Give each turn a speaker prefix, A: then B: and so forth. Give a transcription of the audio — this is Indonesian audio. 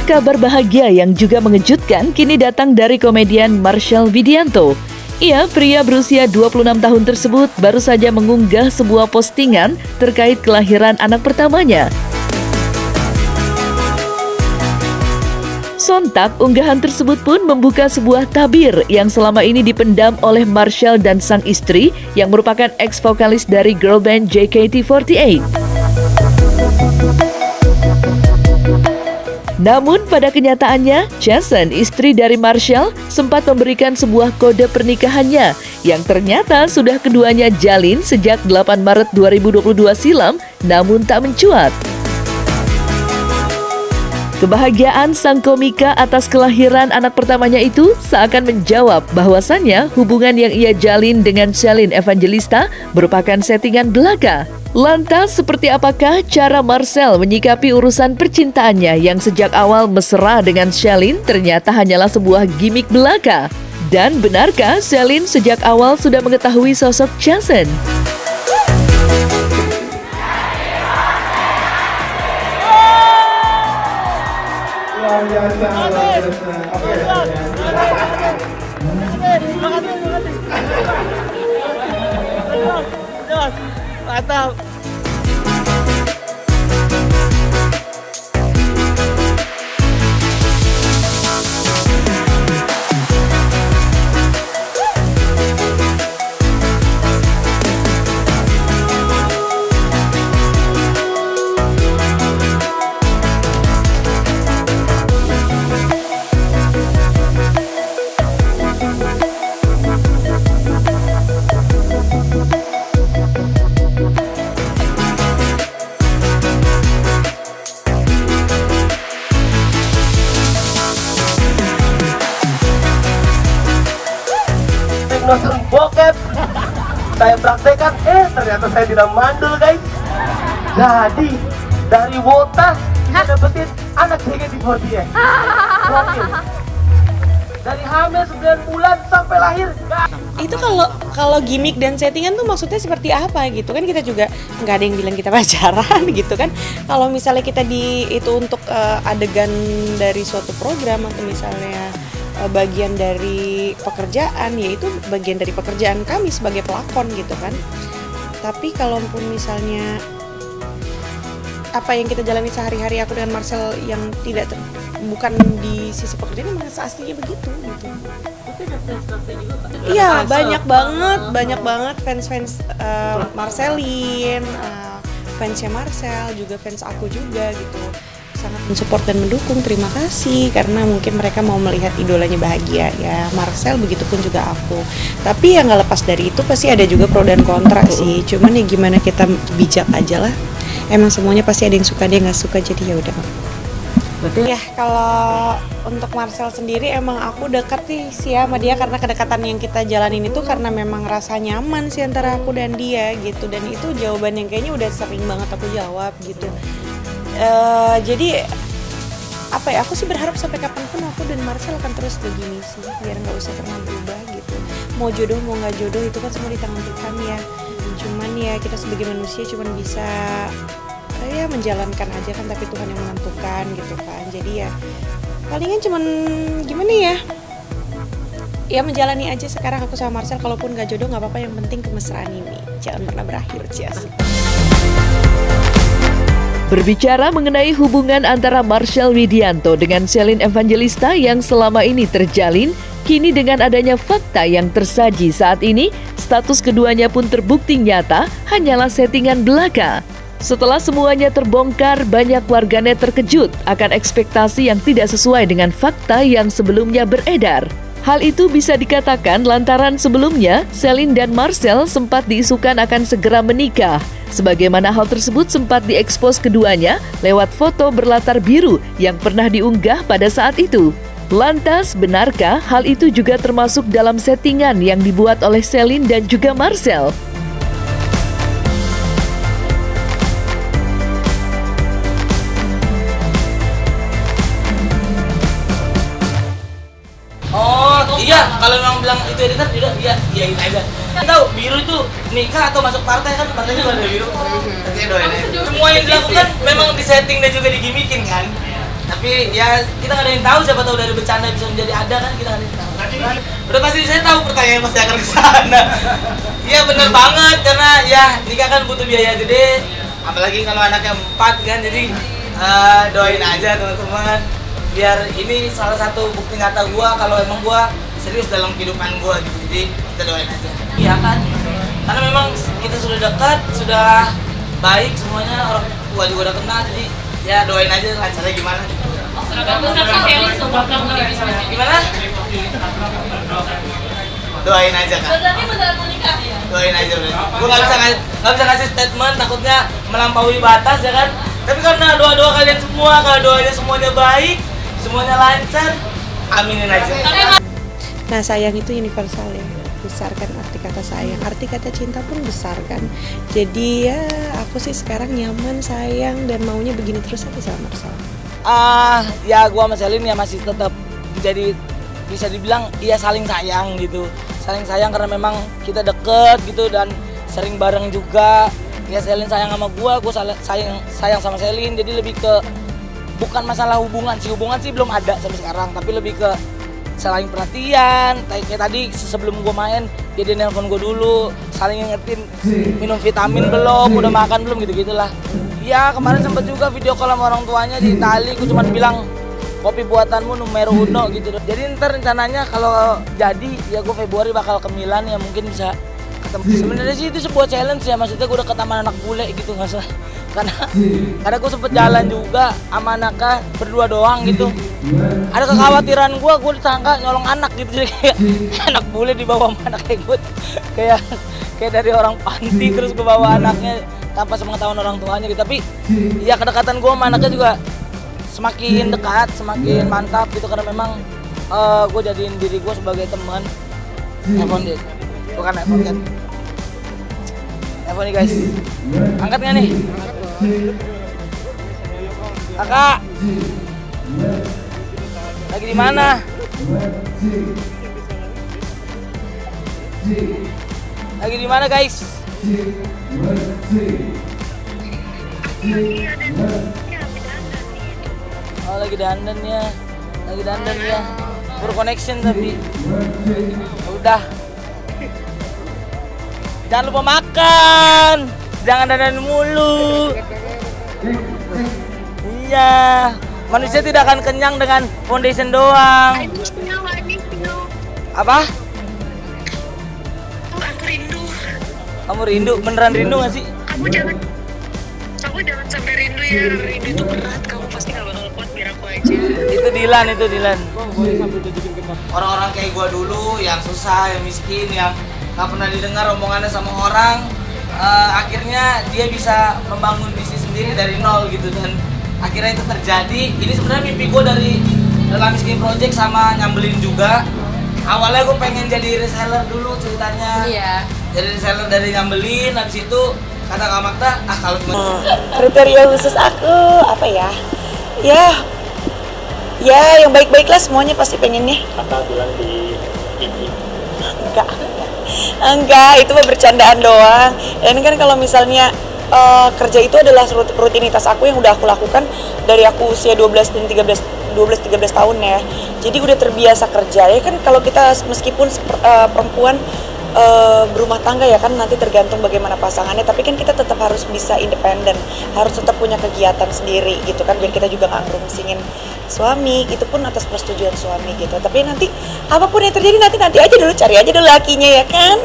A: Kabar bahagia yang juga mengejutkan kini datang dari komedian Marshall Widianto. Ia, pria berusia 26 tahun tersebut, baru saja mengunggah sebuah postingan terkait kelahiran anak pertamanya. Sontak, unggahan tersebut pun membuka sebuah tabir yang selama ini dipendam oleh Marshall dan sang istri yang merupakan ex-vokalis dari girl band JKT48. Namun pada kenyataannya, Jason, istri dari Marshall, sempat memberikan sebuah kode pernikahannya yang ternyata sudah keduanya jalin sejak 8 Maret 2022 silam, namun tak mencuat. Kebahagiaan sang komika atas kelahiran anak pertamanya itu seakan menjawab bahwasannya hubungan yang ia jalin dengan Shalin Evangelista merupakan settingan belaka. Lantas, seperti apakah cara Marcel menyikapi urusan percintaannya yang sejak awal mesra dengan Shalin ternyata hanyalah sebuah gimmick belaka? Dan benarkah Shalin sejak awal sudah mengetahui sosok Jason?
B: Mantap.
C: Nonton bokep, saya praktekkan, ternyata saya tidak mandul guys. Jadi dari Wota saya dapetin anak JKT48. Dari hamil 9 bulan sampai lahir.
B: Itu kalau gimmick dan settingan tuh maksudnya seperti apa gitu kan, kita juga nggak ada yang bilang kita pacaran gitu kan. Kalau misalnya kita itu untuk adegan dari suatu program atau misalnya bagian dari pekerjaan, yaitu bagian dari pekerjaan kami sebagai pelakon gitu kan. Tapi kalaupun misalnya apa yang kita jalani sehari-hari aku dengan Marcel yang bukan di sisi pekerjaan, memang aslinya begitu gitu. Iya, banyak banget fans Marcelin, fansnya Marcel, juga fans aku juga gitu. Sangat mensupport dan mendukung, terima kasih, karena mungkin mereka mau melihat idolanya bahagia ya, Marcel, begitupun juga aku. Tapi ya nggak lepas dari itu pasti ada juga pro dan kontra sih, cuman ya gimana kita bijak aja lah. Emang semuanya pasti ada yang suka, ada yang nggak suka, jadi ya udah.
C: Betul.
B: Ya kalau untuk Marcel sendiri emang aku dekat sih sama dia karena kedekatan yang kita jalanin itu karena memang rasa nyaman sih antara aku dan dia gitu, dan itu jawaban yang kayaknya udah sering banget aku jawab gitu. Jadi apa ya, aku sih berharap sampai kapanpun aku dan Marcel akan terus begini sih, biar nggak usah pernah berubah gitu. Mau jodoh mau nggak jodoh itu kan semua di tangan Tuhan ya. Cuman ya kita sebagai manusia cuman bisa ya menjalankan aja kan, tapi Tuhan yang menentukan gitu kan. Jadi ya palingan cuman gimana ya menjalani aja sekarang aku sama Marcel. Kalaupun nggak jodoh nggak apa-apa, yang penting kemesraan ini jangan pernah berakhir. Cias.
A: Berbicara mengenai hubungan antara Marshall Widianto dengan Shalin Evangelista yang selama ini terjalin, kini dengan adanya fakta yang tersaji saat ini, status keduanya pun terbukti nyata hanyalah settingan belaka. Setelah semuanya terbongkar, banyak warganet terkejut akan ekspektasi yang tidak sesuai dengan fakta yang sebelumnya beredar. Hal itu bisa dikatakan lantaran sebelumnya Shalin dan Marcel sempat diisukan akan segera menikah. Sebagaimana hal tersebut sempat diekspos keduanya lewat foto berlatar biru yang pernah diunggah pada saat itu. Lantas, benarkah hal itu juga termasuk dalam settingan yang dibuat oleh Shalin dan juga Marcel?
D: Iya, kalau memang bilang itu editor, iya itu aja. Tahu biru itu nikah atau masuk partai kan, partainya juga ada biru. Semua yang dilakukan memang disetting dan juga digimikin kan. Tapi ya kita nggak ada yang tahu, siapa tahu dari bercanda bisa menjadi ada kan, kita nggak ada yang tahu. Udah pasti saya tahu pertanyaan pasti akan ke sana. Iya bener banget, karena ya nikah kan butuh biaya gede, apalagi kalau anaknya 4 kan. Jadi doain aja teman-teman, biar ini salah satu bukti nyata gua kalau emang gua serius dalam kehidupan gua gitu. Jadi kita doain aja. Iya kan, karena memang kita sudah dekat, sudah baik semuanya, orang tua juga udah kenal. Jadi ya doain aja lancarnya gimana gitu. Gimana? Doain aja kan. Doain aja udah. Gue nggak bisa ngasih statement, takutnya melampaui batas ya kan. Tapi karena doa kalian semua, kalau doanya semuanya baik, semuanya lancar, aminin aja.
B: Nah sayang itu universal ya, besar kan arti kata sayang, arti kata cinta pun besar kan. Jadi ya aku sih sekarang nyaman, sayang, dan maunya begini terus aja sama Marcel.
D: Ya gua sama Selin ya masih tetap jadi bisa dibilang ya saling sayang gitu. Saling sayang karena memang kita deket gitu dan sering bareng juga. Ya Selin sayang sama gua sayang sama Selin. Jadi lebih ke bukan masalah hubungan sih belum ada sampai sekarang, tapi lebih ke saling perhatian. Kayak tadi sebelum gue main dia nelpon gue dulu, saling ngingetin minum vitamin belum, udah makan belum, gitu-gitulah. Ya kemarin sempet juga video call sama orang tuanya di Itali, gue cuma bilang kopi buatanmu numero uno gitu. Jadi ntar rencananya kalau jadi ya gue Februari bakal ke Milan, ya mungkin bisa ketemu. Sebenarnya sih itu sebuah challenge ya, maksudnya gue udah ketemu anak bule gitu, nggak salah. Karena gue sempet jalan juga sama anaknya berdua doang gitu. Ada kekhawatiran gue disangka nyolong anak gitu, jadi kayak anak bule dibawa sama anak kayak gue, kayak dari orang panti terus gue bawa anaknya tanpa sepengetahuan orang tuanya gitu. Tapi ya kedekatan gue sama anaknya juga semakin dekat, semakin mantap gitu, karena memang gue jadiin diri gue sebagai teman. Telepon deh, bukan telepon kan? Telepon nih guys, angkat nggak nih? Kakak, lagi di mana? Lagi di mana guys? Oh lagi dandan ya, berconnection tapi udah. Jangan lupa makan, jangan dandan mulu. Iya, manusia tidak akan kenyang dengan foundation doang. Apa?
E: Aku rindu.
D: Kamu rindu? Beneran rindu gak sih?
E: Kamu jangan sampai rindu ya. Rindu itu berat. Kamu pasti gak bakal kuat, biar aku aja.
D: Itu Dilan. Orang-orang kayak gua dulu yang susah, yang miskin, yang gak pernah didengar omongannya sama orang, akhirnya dia bisa membangun bisnis sendiri dari nol gitu, dan akhirnya itu terjadi. Ini sebenarnya mimpi gue dari dalam Miskin Project sama Nyambelin juga. Awalnya gue pengen jadi reseller dulu ceritanya. Iya. Jadi reseller dari Nyambelin, habis itu kata Kak Magda, kalau cuma
B: Kriteria khusus aku apa ya? Ya yang baik-baik lah, semuanya pasti pengennya.
C: Kakak bilang di TV.
B: Enggak, itu mah bercandaan doang. Dan kan kalau misalnya kerja itu adalah rutinitas aku yang udah aku lakukan dari aku usia 12 dan 13 tahun ya. Jadi udah terbiasa kerja ya kan. Kalau kita meskipun perempuan berumah tangga ya kan, nanti tergantung bagaimana pasangannya, tapi kan kita tetap harus bisa independen, harus tetap punya kegiatan sendiri gitu kan, biar kita juga nggak ngerungsingin suami, itu pun atas persetujuan suami gitu. Tapi nanti apapun yang terjadi nanti aja dulu, cari aja dulu lakinya ya kan.